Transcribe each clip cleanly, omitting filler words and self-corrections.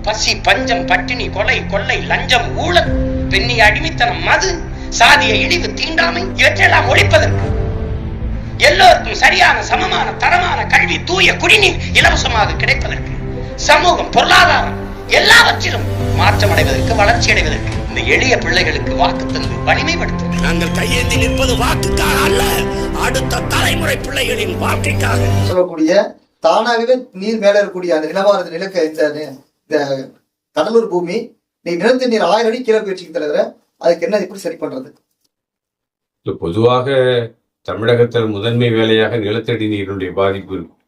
பசி, பஞ்சம், பட்டினி, கொலை, கொள்ளை, லஞ்சம், ஊழல், பெண்ணிய அடிமைத்தனம், மது, சாதிய இழிவு, தீண்டாமை இவற்றையெல்லாம் ஒழிப்பதற்கு, எல்லோருக்கும் சரியான சமமான தரமான கல்வி, தூய குடிநீர் இலவசமாக கிடைப்பதற்கு, சமூகம், பொருளாதாரம் எல்லாவற்றிலும் மாற்றம் அடைவதற்கு, வளர்ச்சி அடைவதற்கு இந்த எளிய பிள்ளைகளுக்கு வாக்கு தந்து வலிமைப்படுத்த நாங்கள் கையேந்தி நிற்பது வாக்குக்காக அல்ல, அடுத்த தலைமுறை பிள்ளைகளின் வாழ்க்கைக்காக. சொல்லக்கூடிய தானாகவே நீர் மேல இருக்கக்கூடிய அந்த நிலவாரது நிலக்க இந்த கடலூர் பூமி நீ நிலத்த நீர் 1000 அடி கீழே போயிடுச்சு தலைவர, அதுக்கு என்ன எப்படி சரி பண்றது? பொதுவாக தமிழகத்தில் முதன்மை வேலையாக நிலத்தடி நீருடைய பாதிப்பு இருக்கும்.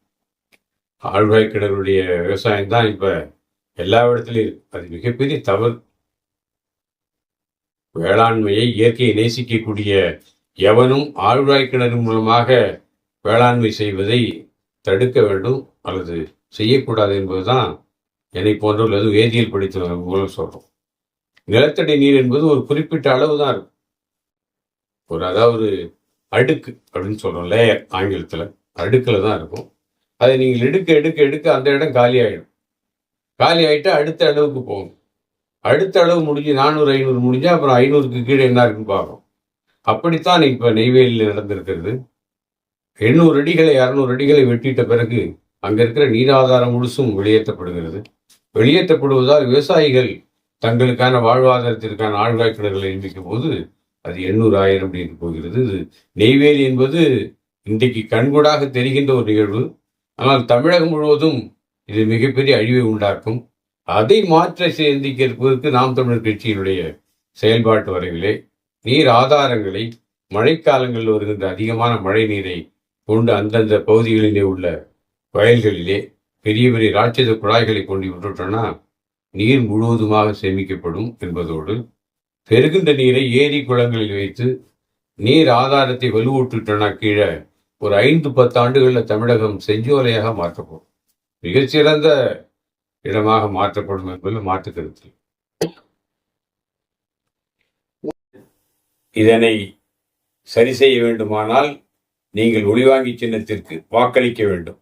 ஆழ்வாய் கிணறுடைய விவசாயம் தான் இப்ப எல்லா இடத்துலையும் இருக்கு. அது மிகப்பெரிய தவறு. வேளாண்மையை, இயற்கையை நேசிக்கக்கூடிய எவனும் ஆழ்வாய் கிணறு மூலமாக வேளாண்மை செய்வதை தடுக்க வேண்டும் அல்லது செய்யக்கூடாது என்பதுதான் என்னை போன்றவர்கள், அது வேதியியல் படித்தவர்கள் மூலம் சொல்றோம். நிலத்தடி நீர் என்பது ஒரு குறிப்பிட்ட அளவு தான் இருக்கும். அதாவது அடுக்கு அப்படின்னு சொல்றோம், லேயர் ஆங்கிலத்தில், அடுக்கில் தான் இருக்கும். அதை நீங்கள் எடுக்க எடுக்க எடுக்க அந்த இடம் காலி ஆகிடும். காலி ஆகிட்டு அடுத்த அளவுக்கு போகும். அடுத்த அளவு முடிஞ்சு 400, 500 முடிஞ்சா அப்புறம் 500க்கு கீழே என்ன இருக்குன்னு பார்க்கும். அப்படித்தான் இப்போ நெய்வேலியில் நடந்திருக்கிறது. 800 அடிகளை 600 அடிகளை வெட்டிட்ட பிறகு அங்கே இருக்கிற நீராதாரம் முழுசும் வெளியேற்றப்படுகிறது. வெளியேற்றப்படுவதால் விவசாயிகள் தங்களுக்கான வாழ்வாதாரத்திற்கான ஆழ்வாய் கிணறுகளை நியமிக்கும் போது அது 800, 1000 அப்படின்னு போகிறது. இது நெய்வேலி என்பது இன்றைக்கு கண்கூடாக தெரிகின்ற ஒரு நிகழ்வு. ஆனால் தமிழகம் முழுவதும் இது மிகப்பெரிய அழிவை உண்டாக்கும். அதை மாற்ற சிந்திக்கிறதுக்கு நாம் தமிழர் கட்சியினுடைய செயல்பாட்டு வரைவிலே நீர் ஆதாரங்களை, மழைக்காலங்களில் வருகின்ற அதிகமான மழை நீரை கொண்டு அந்தந்த பகுதிகளிலே உள்ள வயல்களிலே பெரிய பெரிய ராட்சத குழாய்களை கொண்டு விட்டுட்டோம்னா நீர் முழுவதுமாக சேமிக்கப்படும் என்பதோடு, பெருகின்ற நீரை ஏரி குளங்களில் வைத்து நீர் ஆதாரத்தை வலுவூட்டுட்டோம்னா கீழே ஒரு 5-10 ஆண்டுகளில் தமிழகம் செஞ்சோலையாக மாற்றப்படும், மிகச்சிறந்த இடமாக மாற்றப்படும் என்பதில் மாற்று கருத்து. இதனை சரி செய்ய வேண்டுமானால் நீங்கள் ஒளிவாங்கி சின்னத்திற்கு வாக்களிக்க வேண்டும்.